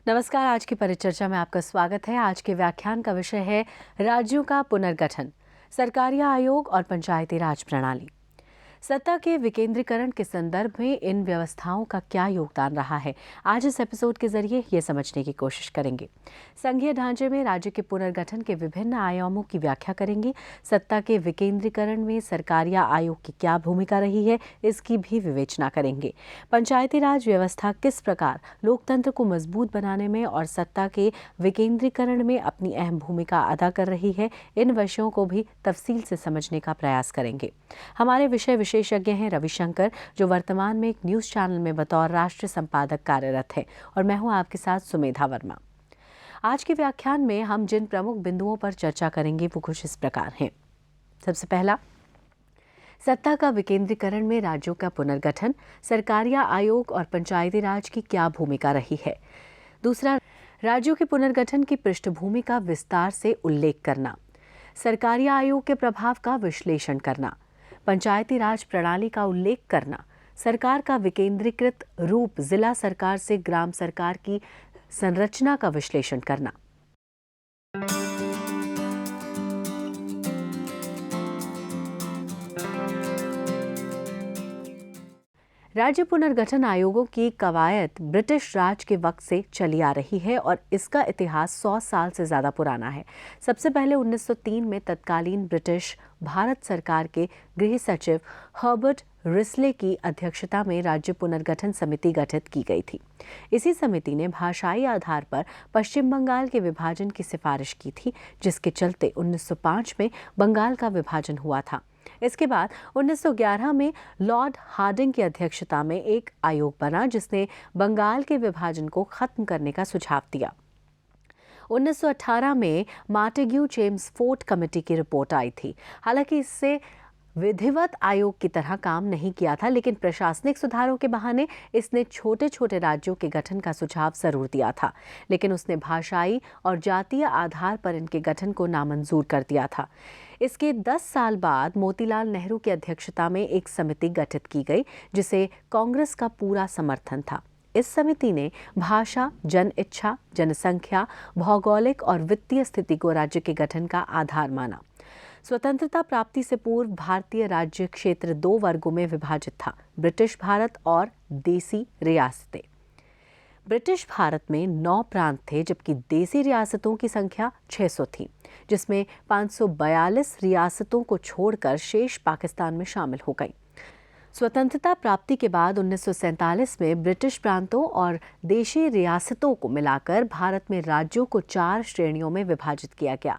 नमस्कार। आज की परिचर्चा में आपका स्वागत है। आज के व्याख्यान का विषय है राज्यों का पुनर्गठन, सरकारी आयोग और पंचायती राज प्रणाली। सत्ता के विकेंद्रीकरण के संदर्भ में इन व्यवस्थाओं का क्या योगदान रहा है, आज इस एपिसोड के जरिए ये समझने की कोशिश करेंगे। संघीय ढांचे में राज्य के पुनर्गठन के विभिन्न आयामों की व्याख्या करेंगे। सत्ता के विकेंद्रीकरण में सरकारी आयोग की क्या भूमिका रही है, इसकी भी विवेचना करेंगे। पंचायती राज व्यवस्था किस प्रकार लोकतंत्र को मजबूत बनाने में और सत्ता के विकेंद्रीकरण में अपनी अहम भूमिका अदा कर रही है, इन विषयों को भी तफसील से समझने का प्रयास करेंगे। हमारे विशेषज्ञ हैं रविशंकर, जो वर्तमान में एक न्यूज चैनल में बतौर राष्ट्रीय संपादक कार्यरत है, और मैं हूं आपके साथ सुमेधा वर्मा। आज के व्याख्यान में हम जिन प्रमुख बिंदुओं पर चर्चा करेंगे वो कुछ इस प्रकार हैं। सबसे पहला, सत्ता का विकेंद्रीकरण में राज्यों का पुनर्गठन, सरकारी आयोग और पंचायती राज की क्या भूमिका रही है। दूसरा, राज्यों के पुनर्गठन की पृष्ठभूमि का विस्तार से उल्लेख करना, सरकारी आयोग के प्रभाव का विश्लेषण करना, पंचायती राज प्रणाली का उल्लेख करना, सरकार का विकेंद्रीकृत रूप जिला सरकार से ग्राम सरकार की संरचना का विश्लेषण करना। राज्य पुनर्गठन आयोगों की कवायद ब्रिटिश राज के वक्त से चली आ रही है और इसका इतिहास 100 साल से ज्यादा पुराना है। सबसे पहले 1903 में तत्कालीन ब्रिटिश भारत सरकार के गृह सचिव हर्बर्ट रिस्ले की अध्यक्षता में राज्य पुनर्गठन समिति गठित की गई थी। इसी समिति ने भाषाई आधार पर पश्चिम बंगाल के विभाजन की सिफारिश की थी, जिसके चलते 1905 में बंगाल का विभाजन हुआ था। इसके बाद 1911 में लॉर्ड हार्डिंग की अध्यक्षता में एक आयोग बना, जिसने बंगाल के विभाजन को खत्म करने का सुझाव दिया। 1918 में मार्टेग्यू चेम्सफोर्ड कमेटी की रिपोर्ट आई थी। हालांकि इससे विधिवत आयोग की तरह काम नहीं किया था, लेकिन प्रशासनिक सुधारों के बहाने इसने छोटे छोटे राज्यों के गठन का सुझाव जरूर दिया था। लेकिन उसने भाषाई और जातीय आधार पर इनके गठन को नामंजूर कर दिया था। इसके 10 साल बाद मोतीलाल नेहरू की अध्यक्षता में एक समिति गठित की गई, जिसे कांग्रेस का पूरा समर्थन था। इस समिति ने भाषा, जन इच्छा, जनसंख्या, भौगोलिक और वित्तीय स्थिति को राज्य के गठन का आधार माना। स्वतंत्रता प्राप्ति से पूर्व भारतीय राज्य क्षेत्र 2 वर्गों में विभाजित था, ब्रिटिश भारत और देसी रियासतें। ब्रिटिश भारत में 9 प्रांत थे, जबकि देसी रियासतों की संख्या 600 थी, जिसमें 542 रियासतों को छोड़कर शेष पाकिस्तान में शामिल हो गई। स्वतंत्रता प्राप्ति के बाद 1947 में ब्रिटिश प्रांतों और देशी रियासतों को मिलाकर भारत में राज्यों को 4 श्रेणियों में विभाजित किया गया।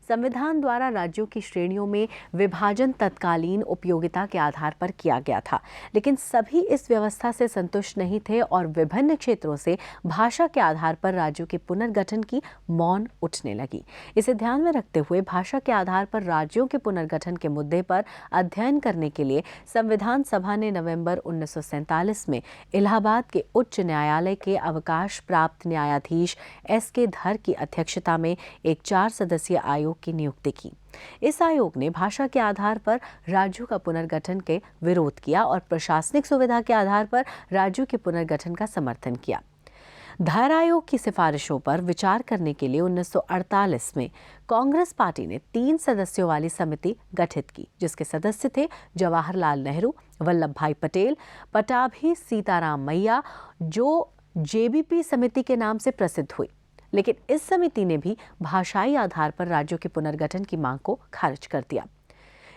संविधान द्वारा राज्यों की श्रेणियों में विभाजन तत्कालीन उपयोगिता के आधार पर किया गया था, लेकिन सभी इस व्यवस्था से संतुष्ट नहीं थे और विभिन्न क्षेत्रों से भाषा के आधार पर राज्यों के पुनर्गठन की मौन उठने लगी। इसे ध्यान में रखते हुए भाषा के आधार पर राज्यों के पुनर्गठन के मुद्दे पर अध्ययन करने के लिए संविधान सभा ने नवंबर 1947 में इलाहाबाद के उच्च न्यायालय के अवकाश प्राप्त न्यायाधीश S.K. धर की अध्यक्षता में एक 4 सदस्यीय आयोग की नियुक्ति की। इस आयोग ने भाषा के आधार पर राज्यों का पुनर्गठन के विरोध किया और प्रशासनिक सुविधा के आधार पर राज्यों के पुनर्गठन का समर्थन किया। धर आयोग की सिफारिशों पर विचार करने के लिए 1948 में कांग्रेस पार्टी ने 3 सदस्यों वाली समिति गठित की, जिसके सदस्य थे जवाहरलाल नेहरू, वल्लभ भाई पटेल, पटाभी सीताराम मैया, जो जेबीपी समिति के नाम से प्रसिद्ध हुई। लेकिन इस समिति ने भी भाषाई आधार पर राज्यों के पुनर्गठन की मांग को खारिज कर दिया।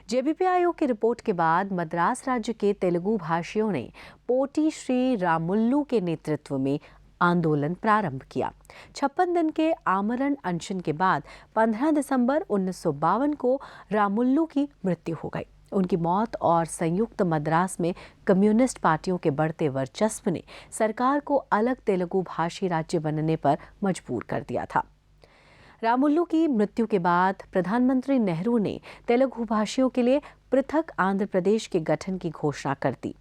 जेबीपी आयोग की रिपोर्ट के बाद मद्रास राज्य के तेलुगु भाषियों ने पोटी श्री रामुल्लू के नेतृत्व में आंदोलन प्रारंभ किया। 56 दिन के आमरण अनशन के बाद 15 दिसंबर 1952 को रामुल्लू की मृत्यु हो गई। उनकी मौत और संयुक्त मद्रास में कम्युनिस्ट पार्टियों के बढ़ते वर्चस्व ने सरकार को अलग तेलुगु भाषी राज्य बनने पर मजबूर कर दिया था। रामुल्लू की मृत्यु के बाद प्रधानमंत्री नेहरू ने तेलुगु भाषियों के लिए पृथक आंध्र प्रदेश के गठन की घोषणा कर दी।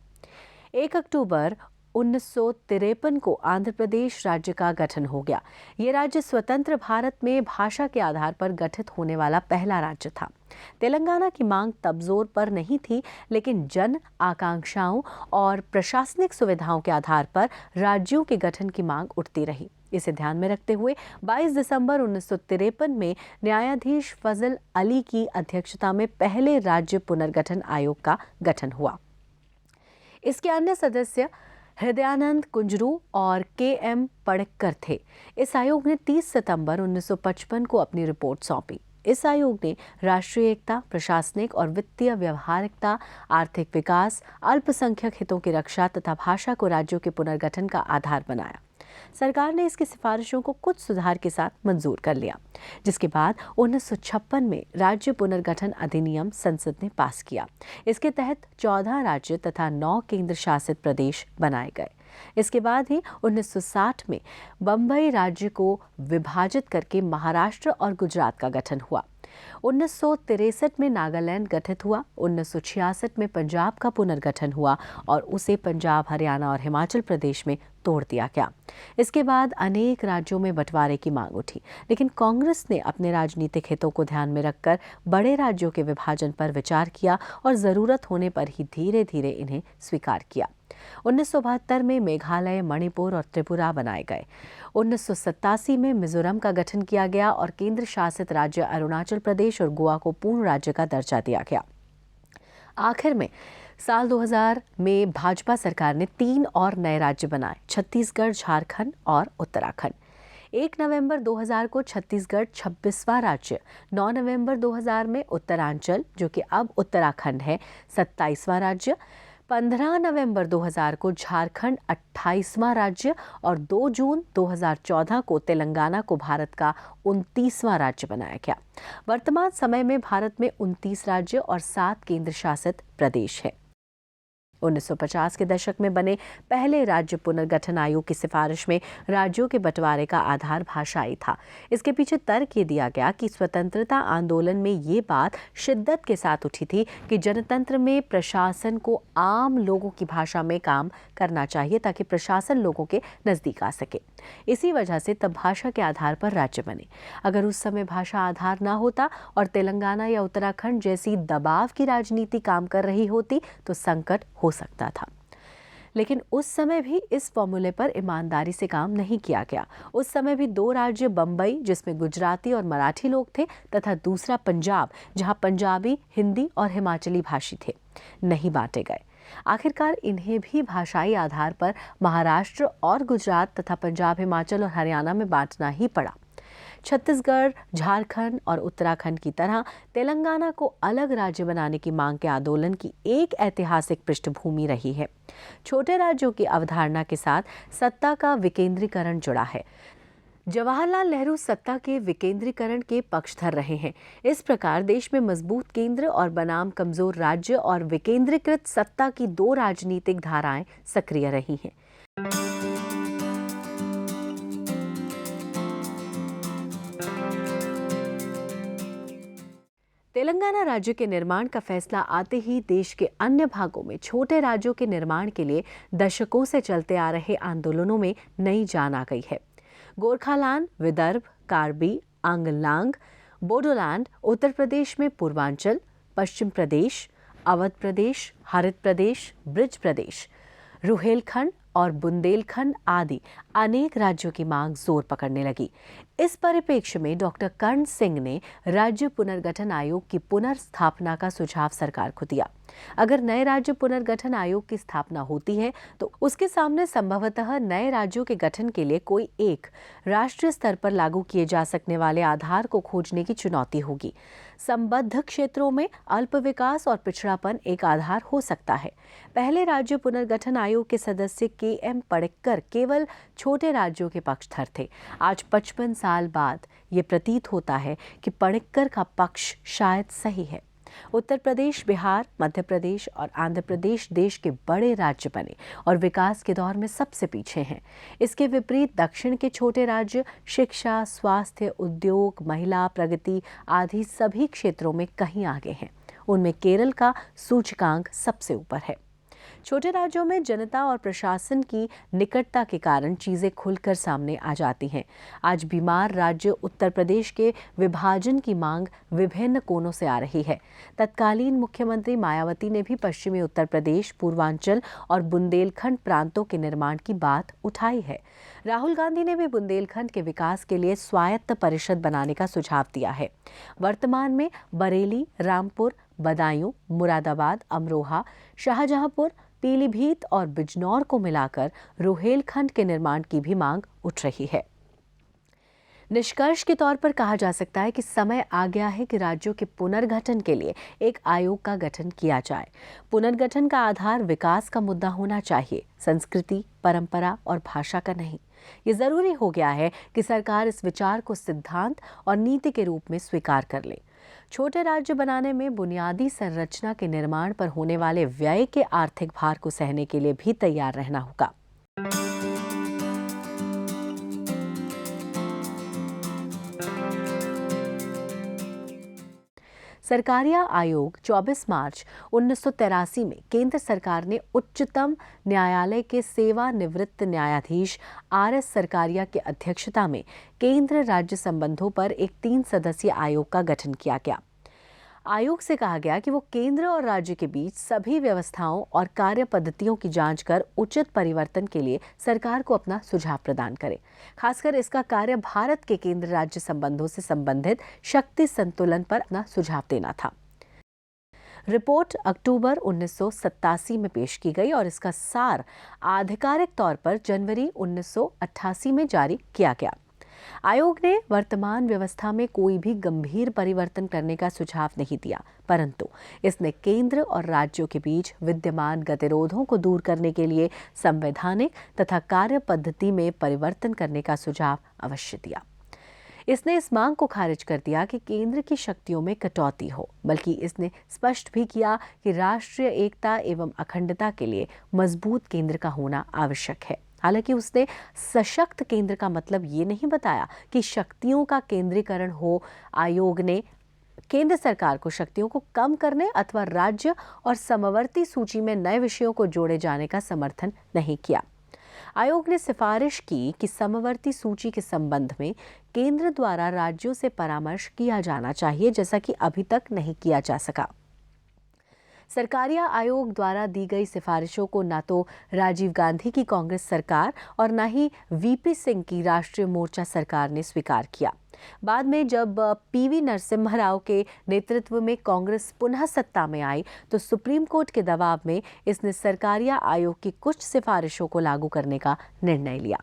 1 अक्टूबर 1953 को आंध्र प्रदेश राज्य का गठन हो गया। ये राज्य स्वतंत्र भारत में भाषा के आधार पर गठित होने वाला पहला राज्य था। तेलंगाना की मांग तब जोर पर नहीं थी, लेकिन जन आकांक्षाओं और प्रशासनिक सुविधाओं के आधार पर राज्यों के गठन की मांग उठती रही। इसे ध्यान में रखते हुए 22 दिसंबर 1953 में न्यायाधीश फजल अली की अध्यक्षता में पहले राज्य पुनर्गठन आयोग का गठन हुआ। इसके अन्य सदस्य हृदयानंद कुंजरू और के.एम. पड़क्कर थे। इस आयोग ने 30 सितंबर 1955 को अपनी रिपोर्ट सौंपी। इस आयोग ने राष्ट्रीय एकता, प्रशासनिक और वित्तीय व्यवहारिकता, आर्थिक विकास, अल्पसंख्यक हितों की रक्षा तथा भाषा को राज्यों के पुनर्गठन का आधार बनाया। सरकार ने इसकी सिफारिशों को कुछ सुधार के साथ मंजूर कर लिया, जिसके बाद 1956 में राज्य पुनर्गठन अधिनियम संसद ने पास किया। इसके तहत 14 राज्य तथा 9 केंद्र शासित प्रदेश बनाए गए। इसके बाद ही 1960 में बम्बई राज्य को विभाजित करके महाराष्ट्र और गुजरात का गठन हुआ। 1963 में नागालैंड गठित हुआ। 1966 में पंजाब का पुनर्गठन हुआ और उसे पंजाब, हरियाणा और हिमाचल प्रदेश में तोड़ दिया गया। इसके बाद अनेक राज्यों में बंटवारे की मांग उठी, लेकिन कांग्रेस ने अपने राजनीतिक हितों को ध्यान में रखकर बड़े राज्यों के विभाजन पर विचार किया और जरूरत होने पर ही धीरे धीरे इन्हें स्वीकार किया। 1972 में मेघालय, मणिपुर और त्रिपुरा बनाए गए। 1987 में मिजोरम का गठन किया गया और केंद्र शासित राज्य अरुणाचल प्रदेश और गोवा को पूर्ण राज्य का दर्जा दिया गया। आखिर में साल 2000 में भाजपा सरकार ने 3 और नए राज्य बनाए: छत्तीसगढ़, झारखंड और उत्तराखंड। 1 नवंबर 2000 को छत्तीसगढ़ 26वां राज्य, 9 नवंबर 2000 में उत्तरांचल, जो कि अब उत्तराखंड है, 27वां राज्य, 15 नवंबर 2000 को झारखंड 28वां राज्य और 2 जून 2014 को तेलंगाना को भारत का 29वां राज्य बनाया गया। वर्तमान समय में भारत में 29 राज्य और 7 केंद्र शासित प्रदेश है। 1950 के दशक में बने पहले राज्य पुनर्गठन आयोग की सिफारिश में राज्यों के बंटवारे का आधार भाषाई था। इसके पीछे तर्क ये दिया गया कि स्वतंत्रता आंदोलन में ये बात शिद्दत के साथ उठी थी कि जनतंत्र में प्रशासन को आम लोगों की भाषा में काम करना चाहिए ताकि प्रशासन लोगों के नजदीक आ सके। इसी वजह से तब भाषा के आधार पर राज्य बने। अगर उस समय भाषा आधार ना होता और तेलंगाना या उत्तराखंड जैसी दबाव की राजनीति काम कर रही होती तो संकट हो सकता था। लेकिन उस समय भी इस फॉर्मूले पर ईमानदारी से काम नहीं किया गया। उस समय भी 2 राज्य बम्बई, जिसमें गुजराती और मराठी लोग थे, तथा दूसरा पंजाब, जहां पंजाबी, हिंदी और हिमाचली भाषी थे, नहीं बांटे गए। आखिरकार इन्हें भी भाषाई आधार पर महाराष्ट्र और गुजरात तथा पंजाब, हिमाचल और हरियाणा में बांटना ही पड़ा। छत्तीसगढ़, झारखंड और उत्तराखंड की तरह तेलंगाना को अलग राज्य बनाने की मांग के आंदोलन की एक ऐतिहासिक पृष्ठभूमि रही है। छोटे राज्यों की अवधारणा के साथ सत्ता का विकेंद्रीकरण जुड़ा है। जवाहरलाल नेहरू सत्ता के विकेंद्रीकरण के पक्षधर रहे हैं। इस प्रकार देश में मजबूत केंद्र और बनाम कमजोर राज्य और विकेंद्रीकृत सत्ता की 2 राजनीतिक धाराएं सक्रिय रही हैं। तेलंगाना राज्य के निर्माण का फैसला आते ही देश के अन्य भागों में छोटे राज्यों के निर्माण के लिए दशकों से चलते आ रहे आंदोलनों में नई जान आ गई है। गोरखालैंड, विदर्भ, कार्बी आंगलांग, बोडोलैंड, उत्तर प्रदेश में पूर्वांचल, पश्चिम प्रदेश, अवध प्रदेश, हरित प्रदेश, ब्रिज प्रदेश, रुहेलखंड और बुंदेलखंड आदि अनेक राज्यों की मांग जोर पकड़ने लगी। इस परिप्रेक्ष्य में डॉ. कर्ण सिंह ने राज्य पुनर्गठन आयोग की पुनर्स्थापना का सुझाव सरकार को दिया। अगर नए राज्य पुनर्गठन आयोग की स्थापना होती है तो उसके सामने संभवतः नए राज्यों के गठन के लिए कोई एक राष्ट्रीय स्तर पर लागू किए जा सकने वाले आधार को खोजने की चुनौती होगी। संबद्ध क्षेत्रों में अल्प विकास और पिछड़ापन एक आधार हो सकता है। पहले राज्य पुनर्गठन आयोग के सदस्य के.एम. पणिक्कर केवल छोटे राज्यों के पक्षधर थे। आज 55 साल बाद ये प्रतीत होता है कि पणिक्कर का पक्ष शायद सही है। उत्तर प्रदेश, बिहार, मध्य प्रदेश और आंध्र प्रदेश देश के बड़े राज्य बने और विकास के दौर में सबसे पीछे हैं। इसके विपरीत दक्षिण के छोटे राज्य शिक्षा, स्वास्थ्य, उद्योग, महिला प्रगति आदि सभी क्षेत्रों में कहीं आगे हैं। उनमें केरल का सूचकांक सबसे ऊपर है। छोटे राज्यों में जनता और प्रशासन की निकटता के कारण चीजें खुलकर सामने आ जाती हैं। आज बीमार राज्य उत्तर प्रदेश के विभाजन की मांग विभिन्न कोनों से आ रही है। तत्कालीन मुख्यमंत्री मायावती ने भी पश्चिमी उत्तर प्रदेश, पूर्वांचल और बुंदेलखंड प्रांतों के निर्माण की बात उठाई है। राहुल गांधी ने भी बुंदेलखंड के विकास के लिए स्वायत्त परिषद बनाने का सुझाव दिया है। वर्तमान में बरेली, रामपुर, बदायूं, मुरादाबाद, अमरोहा, शाहजहांपुर, पीलीभीत और बिजनौर को मिलाकर रोहेलखंड के निर्माण की भी मांग उठ रही है। निष्कर्ष के तौर पर कहा जा सकता है कि समय आ गया है कि राज्यों के पुनर्गठन के लिए एक आयोग का गठन किया जाए। पुनर्गठन का आधार विकास का मुद्दा होना चाहिए, संस्कृति, परंपरा और भाषा का नहीं। ये जरूरी हो गया है कि सरकार इस विचार को सिद्धांत और नीति के रूप में स्वीकार कर ले। छोटे राज्य बनाने में बुनियादी संरचना के निर्माण पर होने वाले व्यय के आर्थिक भार को सहने के लिए भी तैयार रहना होगा। सरकारिया आयोग 24 मार्च 1983 में केंद्र सरकार ने उच्चतम न्यायालय के सेवानिवृत्त न्यायाधीश आर.एस. सरकारिया की अध्यक्षता में केंद्र राज्य संबंधों पर एक 3 सदस्यीय आयोग का गठन किया गया। आयोग से कहा गया कि वो केंद्र और राज्य के बीच सभी व्यवस्थाओं और कार्य पद्धतियों की जांच कर उचित परिवर्तन के लिए सरकार को अपना सुझाव प्रदान करे। खासकर इसका कार्य भारत के केंद्र राज्य संबंधों से संबंधित शक्ति संतुलन पर अपना सुझाव देना था। रिपोर्ट अक्टूबर 1987 में पेश की गई और इसका सार आधिकारिक तौर पर जनवरी 1988 में जारी किया गया। आयोग ने वर्तमान व्यवस्था में कोई भी गंभीर परिवर्तन करने का सुझाव नहीं दिया, परंतु इसने केंद्र और राज्यों के बीच विद्यमान गतिरोधों को दूर करने के लिए संवैधानिक तथा कार्य पद्धति में परिवर्तन करने का सुझाव अवश्य दिया। इसने इस मांग को खारिज कर दिया कि केंद्र की शक्तियों में कटौती हो, बल्कि इसने स्पष्ट भी किया कि राष्ट्रीय एकता एवं अखंडता के लिए मजबूत केंद्र का होना आवश्यक है। हालांकि उसने सशक्त केंद्र का मतलब ये नहीं बताया कि शक्तियों का केंद्रीकरण हो। आयोग ने केंद्र सरकार को शक्तियों को कम करने अथवा राज्य और समवर्ती सूची में नए विषयों को जोड़े जाने का समर्थन नहीं किया। आयोग ने सिफारिश की कि समवर्ती सूची के संबंध में केंद्र द्वारा राज्यों से परामर्श किया जाना चाहिए, जैसा कि अभी तक नहीं किया जा सका। सरकारिया आयोग द्वारा दी गई सिफारिशों को न तो राजीव गांधी की कांग्रेस सरकार और न ही वीपी सिंह की राष्ट्रीय मोर्चा सरकार ने स्वीकार किया। बाद में जब पीवी नरसिम्हा राव के नेतृत्व में कांग्रेस पुनः सत्ता में आई तो सुप्रीम कोर्ट के दबाव में इसने सरकारिया आयोग की कुछ सिफारिशों को लागू करने का निर्णय लिया।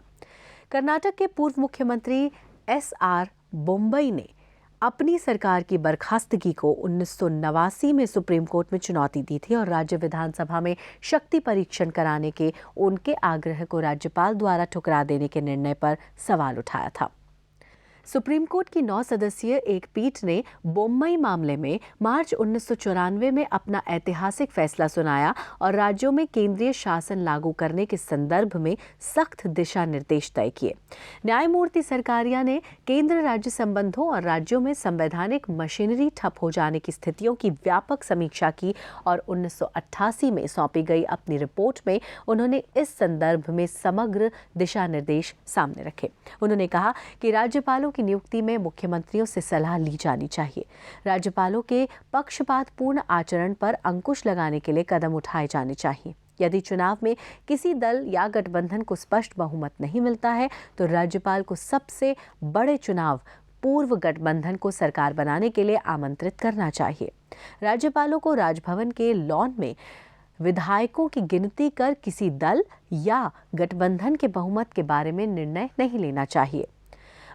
कर्नाटक के पूर्व मुख्यमंत्री एस.आर. बोम्मई ने अपनी सरकार की बर्खास्तगी को 1989 में सुप्रीम कोर्ट में चुनौती दी थी और राज्य विधानसभा में शक्ति परीक्षण कराने के उनके आग्रह को राज्यपाल द्वारा ठुकरा देने के निर्णय पर सवाल उठाया था। सुप्रीम कोर्ट की 9 सदस्यीय एक पीठ ने बोम्मई मामले में मार्च 1994 में अपना ऐतिहासिक फैसला सुनाया और राज्यों में केंद्रीय शासन लागू करने के संदर्भ में सख्त दिशा निर्देश तय किए। न्यायमूर्ति सरकारिया ने केंद्र राज्य संबंधों और राज्यों में संवैधानिक मशीनरी ठप हो जाने की स्थितियों की व्यापक समीक्षा की और 1988 में सौंपी गई अपनी रिपोर्ट में उन्होंने इस संदर्भ में समग्र दिशा निर्देश सामने रखे। उन्होंने कहा कि राज्यपालों की नियुक्ति में मुख्यमंत्रियों से सलाह ली जानी चाहिए। राज्यपालों के पक्षपातपूर्ण आचरण पर अंकुश लगाने के लिए कदम उठाए जाने चाहिए। यदि चुनाव में किसी दल या गठबंधन को स्पष्ट बहुमत नहीं मिलता है तो राज्यपाल को सबसे बड़े चुनाव पूर्व गठबंधन को सरकार बनाने के लिए आमंत्रित करना चाहिए। राज्यपालों को राजभवन के लॉन में विधायकों की गिनती कर किसी दल या गठबंधन के बहुमत के बारे में निर्णय नहीं लेना चाहिए।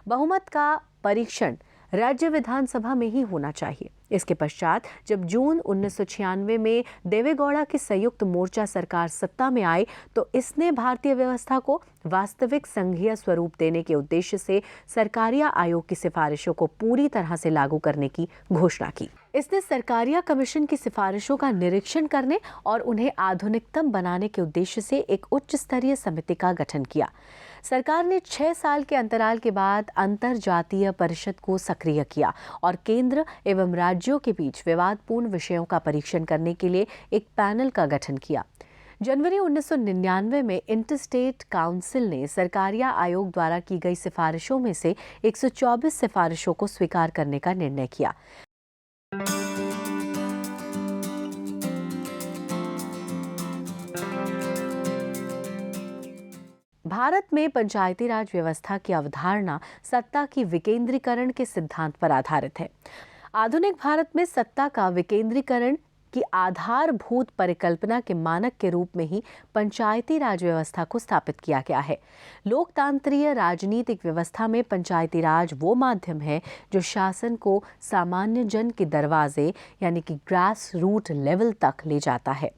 बहुमत का परीक्षण राज्य विधानसभा में ही होना चाहिए। इसके पश्चात जब जून 1996 में देवेगौड़ा की संयुक्त मोर्चा सरकार सत्ता में आई तो इसने भारतीय व्यवस्था को वास्तविक संघीय स्वरूप देने के उद्देश्य से सरकारिया आयोग की सिफारिशों को पूरी तरह से लागू करने की घोषणा की। इसने सरकारिया कमीशन की सिफारिशों का निरीक्षण करने और उन्हें आधुनिकतम बनाने के उद्देश्य से एक उच्च स्तरीय समिति का गठन किया। सरकार ने 6 साल के अंतराल के बाद अंतरजातीय परिषद को सक्रिय किया और केंद्र एवं राज्यों के बीच विवादपूर्ण विषयों का परीक्षण करने के लिए एक पैनल का गठन किया। जनवरी 1999 में इंटरस्टेट काउंसिल ने सरकारिया आयोग द्वारा की गई सिफारिशों में से 124 सिफारिशों को स्वीकार करने का निर्णय किया। भारत में पंचायती राज व्यवस्था की अवधारणा सत्ता की विकेंद्रीकरण के सिद्धांत पर आधारित है। आधुनिक भारत में सत्ता का विकेंद्रीकरण की आधारभूत परिकल्पना के मानक के रूप में ही पंचायती राज व्यवस्था को स्थापित किया गया है। लोकतांत्रिक राजनीतिक व्यवस्था में पंचायती राज वो माध्यम है जो शासन को सामान्य जन के दरवाजे यानी कि ग्रास रूट लेवल तक ले जाता है।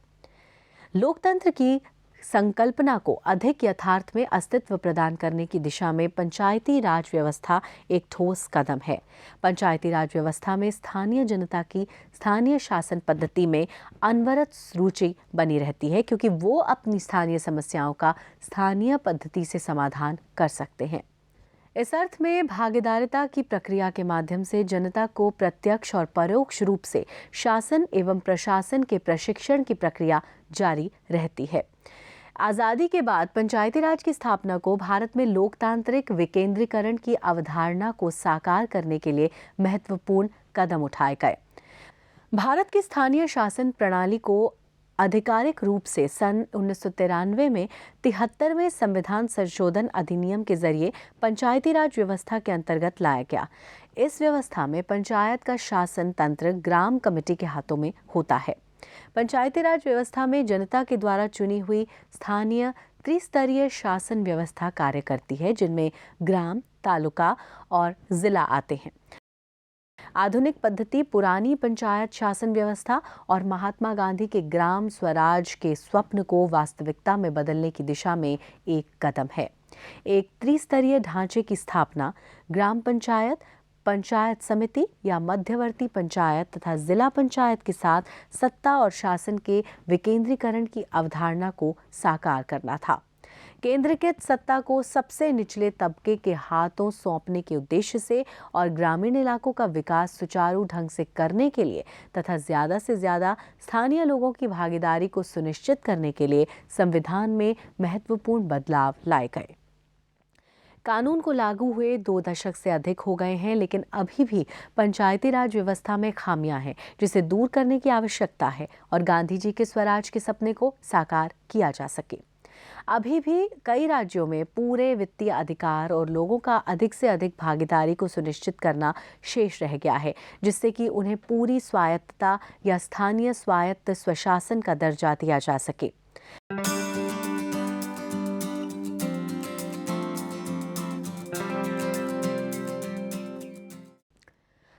लोकतंत्र की संकल्पना को अधिक यथार्थ में अस्तित्व प्रदान करने की दिशा में पंचायती राज व्यवस्था एक ठोस कदम है। पंचायती राज व्यवस्था में स्थानीय जनता की स्थानीय शासन पद्धति में अनवरत रुचि बनी रहती है क्योंकि वो अपनी स्थानीय समस्याओं का स्थानीय पद्धति से समाधान कर सकते हैं। इस अर्थ में भागीदारिता की प्रक्रिया के माध्यम से जनता को प्रत्यक्ष और परोक्ष रूप से शासन एवं प्रशासन के प्रशिक्षण की प्रक्रिया जारी रहती है। आज़ादी के बाद पंचायती राज की स्थापना को भारत में लोकतांत्रिक विकेंद्रीकरण की अवधारणा को साकार करने के लिए महत्वपूर्ण कदम उठाए गए। भारत की स्थानीय शासन प्रणाली को आधिकारिक रूप से सन 1993 में 73वें संविधान संशोधन अधिनियम के जरिए पंचायती राज व्यवस्था के अंतर्गत लाया गया। इस व्यवस्था में पंचायत का शासन तंत्र ग्राम कमेटी के हाथों में होता है। पंचायती राज व्यवस्था में जनता के द्वारा चुनी हुई स्थानीय त्रिस्तरीय शासन व्यवस्था कार्य करती है, जिनमें ग्राम, तालुका और जिला आते हैं। आधुनिक पद्धति पुरानी पंचायत शासन व्यवस्था और महात्मा गांधी के ग्राम स्वराज के स्वप्न को वास्तविकता में बदलने की दिशा में एक कदम है। एक त्रिस्तरीय ढांचे की स्थापना, ग्राम पंचायत, पंचायत समिति या मध्यवर्ती पंचायत तथा जिला पंचायत के साथ सत्ता और शासन के विकेंद्रीकरण की अवधारणा को साकार करना था। केंद्रीकृत सत्ता को सबसे निचले तबके के हाथों सौंपने के उद्देश्य से और ग्रामीण इलाकों का विकास सुचारू ढंग से करने के लिए तथा ज्यादा से ज्यादा स्थानीय लोगों की भागीदारी को सुनिश्चित करने के लिए संविधान में महत्वपूर्ण बदलाव लाए गए। कानून को लागू हुए 2 दशक से अधिक हो गए हैं, लेकिन अभी भी पंचायती राज व्यवस्था में खामियां हैं जिसे दूर करने की आवश्यकता है और गांधी जी के स्वराज के सपने को साकार किया जा सके। अभी भी कई राज्यों में पूरे वित्तीय अधिकार और लोगों का अधिक से अधिक भागीदारी को सुनिश्चित करना शेष रह गया है, जिससे कि उन्हें पूरी स्वायत्तता या स्थानीय स्वायत्त स्वशासन का दर्जा दिया जा सके।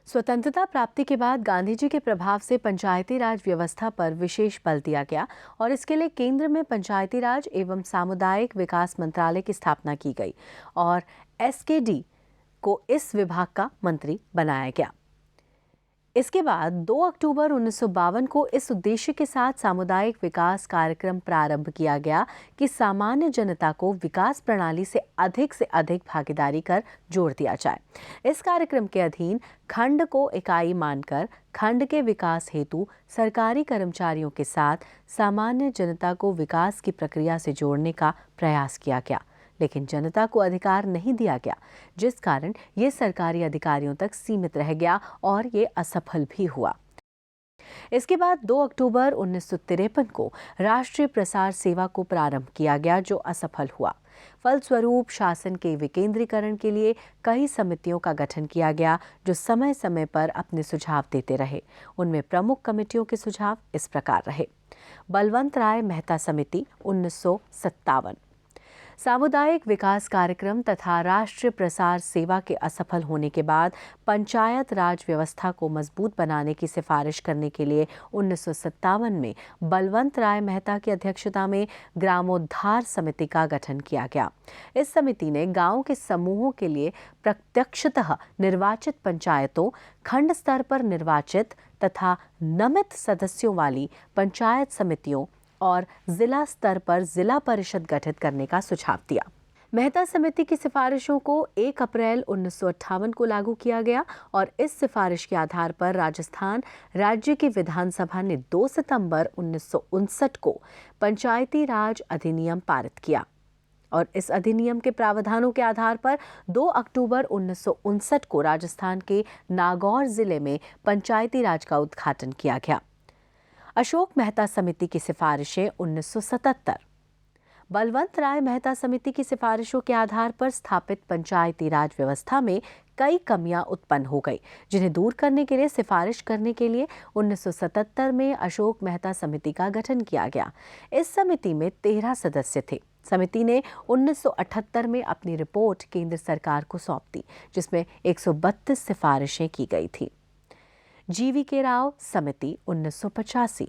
स्वतंत्रता प्राप्ति के बाद गांधी जी के प्रभाव से पंचायती राज व्यवस्था पर विशेष बल दिया गया और इसके लिए केंद्र में पंचायती राज एवं सामुदायिक विकास मंत्रालय की स्थापना की गई और एसकेडी को इस विभाग का मंत्री बनाया गया। इसके बाद 2 अक्टूबर 1952 को इस उद्देश्य के साथ सामुदायिक विकास कार्यक्रम प्रारंभ किया गया कि सामान्य जनता को विकास प्रणाली से अधिक भागीदारी कर जोड़ दिया जाए। इस कार्यक्रम के अधीन खंड को इकाई मानकर खंड के विकास हेतु सरकारी कर्मचारियों के साथ सामान्य जनता को विकास की प्रक्रिया से जोड़ने का प्रयास किया गया, लेकिन जनता को अधिकार नहीं दिया गया, जिस कारण ये सरकारी अधिकारियों तक सीमित रह गया और ये असफल भी हुआ। इसके बाद 2 अक्टूबर 1953 को राष्ट्रीय प्रसार सेवा को प्रारंभ किया गया, जो असफल हुआ। फलस्वरूप शासन के विकेंद्रीकरण के लिए कई समितियों का गठन किया गया, जो समय समय पर अपने सुझाव देते रहे। उनमें प्रमुख कमेटियों के सुझाव इस प्रकार रहे। बलवंत राय मेहता समिति 1957। सामुदायिक विकास कार्यक्रम तथा राष्ट्रीय प्रसार सेवा के असफल होने के बाद पंचायत राज व्यवस्था को मजबूत बनाने की सिफारिश करने के लिए 1957 में बलवंत राय मेहता की अध्यक्षता में ग्रामोद्धार समिति का गठन किया गया। इस समिति ने गांव के समूहों के लिए प्रत्यक्षतः निर्वाचित पंचायतों, खंड स्तर पर निर्वाचित तथा नामित सदस्यों वाली पंचायत समितियों और जिला स्तर पर जिला परिषद गठित करने का सुझाव दिया। मेहता समिति की सिफारिशों को 1 अप्रैल 1958 को लागू किया गया और इस सिफारिश के आधार पर राजस्थान राज्य की विधानसभा ने 2 सितंबर 1959 को पंचायती राज अधिनियम पारित किया और इस अधिनियम के प्रावधानों के आधार पर 2 अक्टूबर 1959 को राजस्थान के नागौर जिले में पंचायती राज का उद्घाटन किया गया। अशोक मेहता समिति की सिफारिशें 1977। बलवंत राय मेहता समिति की सिफारिशों के आधार पर स्थापित पंचायती राज व्यवस्था में कई कमियां उत्पन्न हो गई, जिन्हें दूर करने के लिए सिफारिश करने के लिए 1977 में अशोक मेहता समिति का गठन किया गया। इस समिति में 13 सदस्य थे। समिति ने 1978 में अपनी रिपोर्ट केंद्र सरकार को सौंप दी, जिसमें 132 सिफारिशें की गई थी। GV राव समिति 1985।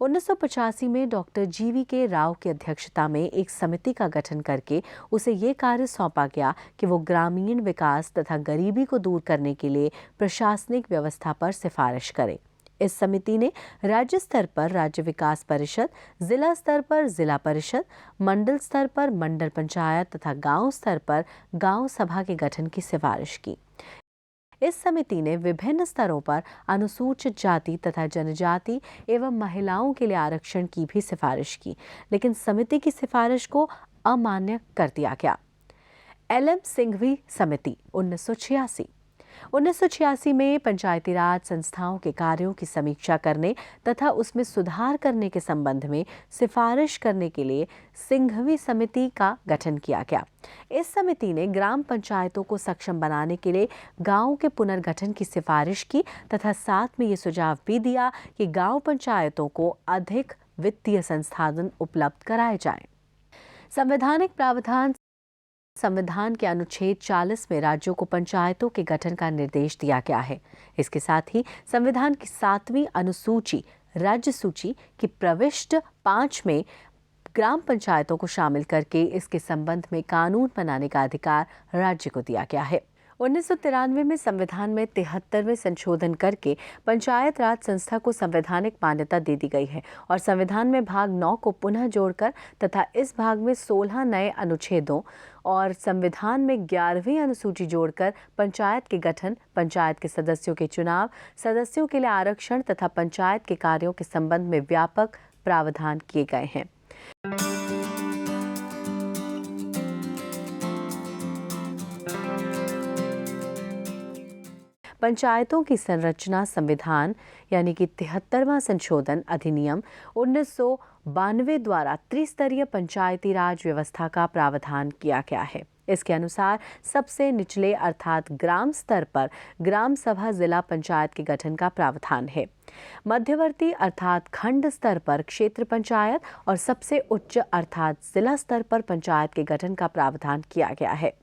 1985 में डॉक्टर GV राव की अध्यक्षता में एक समिति का गठन करके उसे ये कार्य सौंपा गया कि वो ग्रामीण विकास तथा गरीबी को दूर करने के लिए प्रशासनिक व्यवस्था पर सिफारिश करे। इस समिति ने राज्य स्तर पर राज्य विकास परिषद, जिला स्तर पर जिला परिषद, मंडल स्तर पर मंडल पंचायत तथा गांव स्तर पर गांव सभा के गठन की सिफारिश की। इस समिति ने विभिन्न स्तरों पर अनुसूचित जाति तथा जनजाति एवं महिलाओं के लिए आरक्षण की भी सिफारिश की, लेकिन समिति की सिफारिश को अमान्य कर दिया गया। LM सिंघवी समिति 1986। 1986 में पंचायती राज संस्थाओं के कार्यों की समीक्षा करने तथा उसमें सुधार करने के संबंध में सिफारिश करने के लिए सिंघवी समिति का गठन किया गया। इस समिति ने ग्राम पंचायतों को सक्षम बनाने के लिए गांव के पुनर्गठन की सिफारिश की तथा साथ में ये सुझाव भी दिया कि गांव पंचायतों को अधिक वित्तीय संसाधन उपलब्ध कराए जाएं। संवैधानिक प्रावधान। संविधान के अनुच्छेद 40 में राज्यों को पंचायतों के गठन का निर्देश दिया गया है। इसके साथ ही संविधान की 7वीं अनुसूची राज्य सूची की प्रविष्ट 5 में ग्राम पंचायतों को शामिल करके इसके संबंध में कानून बनाने का अधिकार राज्य को दिया गया है। 1993 में संविधान में 73वें संशोधन करके पंचायत राज संस्था को संवैधानिक मान्यता दे दी गई है और संविधान में भाग 9 को पुनः जोड़कर तथा इस भाग में 16 नए अनुच्छेदों और संविधान में 11वीं अनुसूची जोड़कर पंचायत के गठन, पंचायत के सदस्यों के चुनाव, सदस्यों के लिए आरक्षण तथा पंचायत के कार्यों के संबंध में व्यापक प्रावधान किए गए हैं। पंचायतों की संरचना संविधान यानी कि 73वां संशोधन अधिनियम 1992 द्वारा त्रिस्तरीय पंचायती राज व्यवस्था का प्रावधान किया गया है। इसके अनुसार सबसे निचले अर्थात ग्राम स्तर पर ग्राम सभा जिला पंचायत के गठन का प्रावधान है। मध्यवर्ती अर्थात खंड स्तर पर क्षेत्र पंचायत और सबसे उच्च अर्थात जिला स्तर पर पंचायत के गठन का प्रावधान किया गया है।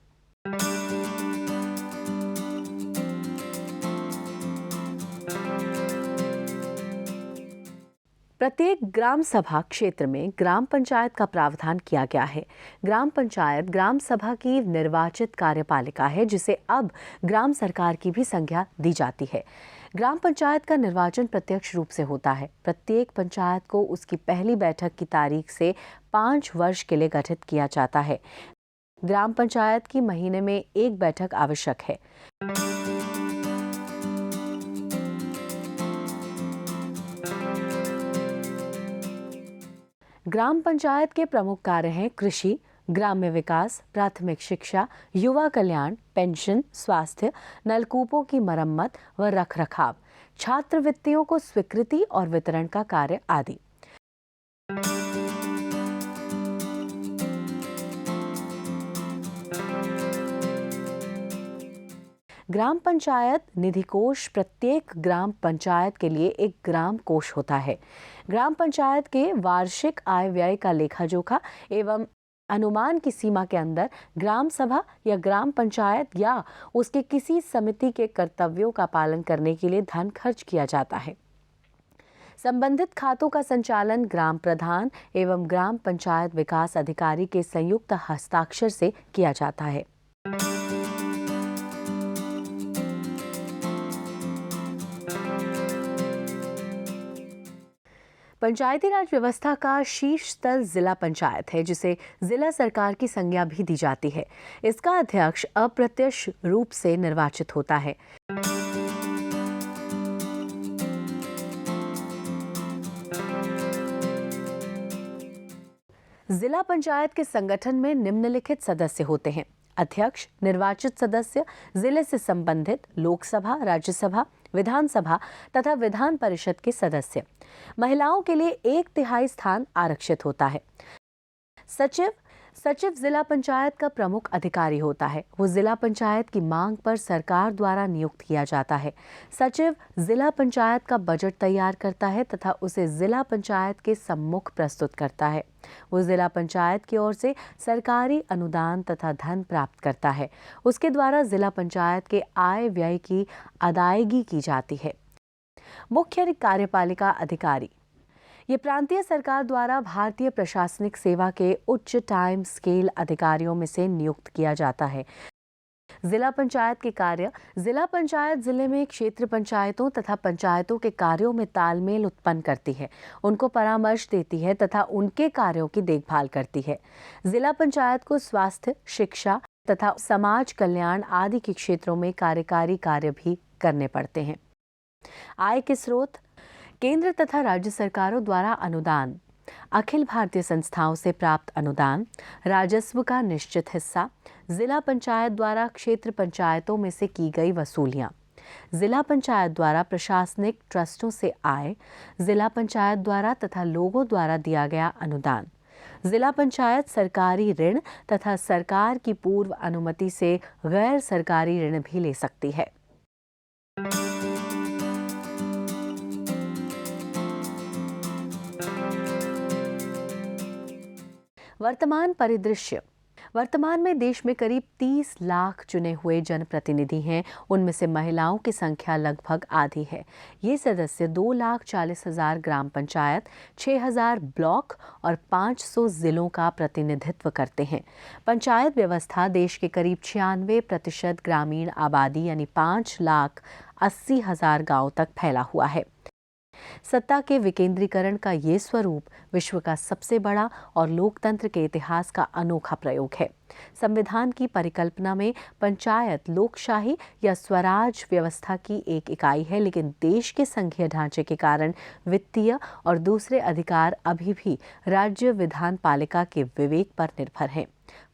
प्रत्येक ग्राम सभा क्षेत्र में ग्राम पंचायत का प्रावधान किया गया है। ग्राम पंचायत ग्राम सभा की निर्वाचित कार्यपालिका है, जिसे अब ग्राम सरकार की भी संज्ञा दी जाती है। ग्राम पंचायत का निर्वाचन प्रत्यक्ष रूप से होता है। प्रत्येक पंचायत को उसकी पहली बैठक की तारीख से 5 वर्ष के लिए गठित किया जाता है। ग्राम पंचायत की महीने में 1 बैठक आवश्यक है। ग्राम पंचायत के प्रमुख कार्य हैं कृषि, ग्राम्य विकास, प्राथमिक शिक्षा, युवा कल्याण, पेंशन, स्वास्थ्य, नलकूपों की मरम्मत व रखरखाव, छात्रवृत्तियों को स्वीकृति और वितरण का कार्य आदि। ग्राम पंचायत निधि कोष प्रत्येक ग्राम पंचायत के लिए एक ग्राम कोष होता है। ग्राम पंचायत के वार्षिक आय व्यय का लेखा जोखा एवं अनुमान की सीमा के अंदर ग्राम सभा या ग्राम पंचायत या उसके किसी समिति के कर्तव्यों का पालन करने के लिए धन खर्च किया जाता है। संबंधित खातों का संचालन ग्राम प्रधान एवं ग्राम पंचायत विकास अधिकारी के संयुक्त हस्ताक्षर से किया जाता है। पंचायती राज व्यवस्था का शीर्ष स्तर जिला पंचायत है, जिसे जिला सरकार की संज्ञा भी दी जाती है। इसका अध्यक्ष अप्रत्यक्ष रूप से निर्वाचित होता है। जिला पंचायत के संगठन में निम्नलिखित सदस्य होते हैं: अध्यक्ष, निर्वाचित सदस्य, जिले से संबंधित लोकसभा, राज्यसभा, विधानसभा तथा विधान परिषद के सदस्य। महिलाओं के लिए 1/3 स्थान आरक्षित होता है। सचिव जिला पंचायत का प्रमुख अधिकारी होता है। वो जिला पंचायत की मांग पर सरकार द्वारा नियुक्त किया जाता है। सचिव जिला पंचायत का बजट तैयार करता है तथा उसे जिला पंचायत के सम्मुख प्रस्तुत करता है। वो जिला पंचायत की ओर से सरकारी अनुदान तथा धन प्राप्त करता है। उसके द्वारा जिला पंचायत के आय व्यय की अदायगी की जाती है। मुख्य कार्यपालिका अधिकारी ये प्रांतीय सरकार द्वारा भारतीय प्रशासनिक सेवा के उच्च टाइम स्केल अधिकारियों में से नियुक्त किया जाता है। जिला पंचायत के कार्य: जिला पंचायत जिले में क्षेत्र पंचायतों तथा पंचायतों के कार्यों में तालमेल उत्पन्न करती है, उनको परामर्श देती है तथा उनके कार्यों की देखभाल करती है। जिला पंचायत को स्वास्थ्य, शिक्षा तथा समाज कल्याण आदि के क्षेत्रों में कार्यकारी कार्य भी करने पड़ते हैं। आय के स्रोत: केंद्र तथा राज्य सरकारों द्वारा अनुदान, अखिल भारतीय संस्थाओं से प्राप्त अनुदान, राजस्व का निश्चित हिस्सा, जिला पंचायत द्वारा क्षेत्र पंचायतों में से की गई वसूलियां, जिला पंचायत द्वारा प्रशासनिक ट्रस्टों से आय, जिला पंचायत द्वारा तथा लोगों द्वारा दिया गया अनुदान, जिला पंचायत सरकारी ऋण तथा सरकार की पूर्व अनुमति से गैर सरकारी ऋण भी ले सकती है। वर्तमान परिदृश्य: वर्तमान में देश में करीब 30 लाख चुने हुए जनप्रतिनिधि हैं। उनमें से महिलाओं की संख्या लगभग आधी है। ये सदस्य 2,40,000 ग्राम पंचायत, 6,000 ब्लॉक और 500 जिलों का प्रतिनिधित्व करते हैं। पंचायत व्यवस्था देश के करीब 96% ग्रामीण आबादी यानी 5,80,000 गाँव तक फैला हुआ है। सत्ता के विकेंद्रीकरण का ये स्वरूप विश्व का सबसे बड़ा और लोकतंत्र के इतिहास का अनोखा प्रयोग है। संविधान की परिकल्पना में पंचायत लोकशाही या स्वराज व्यवस्था की एक इकाई है, लेकिन देश के संघीय ढांचे के कारण वित्तीय और दूसरे अधिकार अभी भी राज्य विधान पालिका के विवेक पर निर्भर हैं।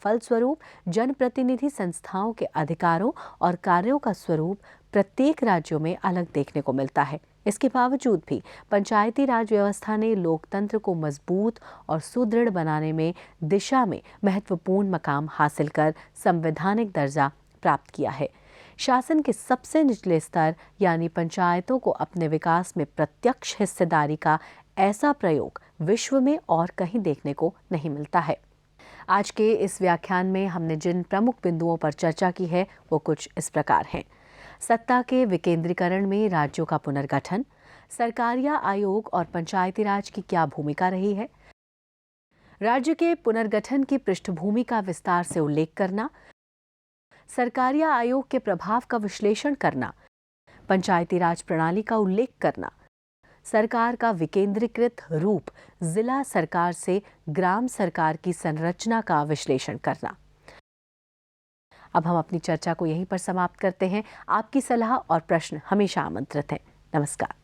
फलस्वरूप जनप्रतिनिधि संस्थाओं के अधिकारों और कार्यों का स्वरूप प्रत्येक राज्यों में अलग देखने को मिलता है। इसके बावजूद भी पंचायती राज व्यवस्था ने लोकतंत्र को मजबूत और सुदृढ़ बनाने में दिशा में महत्वपूर्ण मकाम हासिल कर संवैधानिक दर्जा प्राप्त किया है। शासन के सबसे निचले स्तर यानी पंचायतों को अपने विकास में प्रत्यक्ष हिस्सेदारी का ऐसा प्रयोग विश्व में और कहीं देखने को नहीं मिलता है। आज के इस व्याख्यान में हमने जिन प्रमुख बिंदुओं पर चर्चा की है वो कुछ इस प्रकार हैं। सत्ता के विकेंद्रीकरण में राज्यों का पुनर्गठन, सरकारिया आयोग और पंचायती राज की क्या भूमिका रही है, राज्य के पुनर्गठन की पृष्ठभूमि का विस्तार से उल्लेख करना, सरकारिया आयोग के प्रभाव का विश्लेषण करना, पंचायती राज प्रणाली का उल्लेख करना, सरकार का विकेंद्रीकृत रूप जिला सरकार से ग्राम सरकार की संरचना का विश्लेषण करना। अब हम अपनी चर्चा को यहीं पर समाप्त करते हैं। आपकी सलाह और प्रश्न हमेशा आमंत्रित हैं। नमस्कार।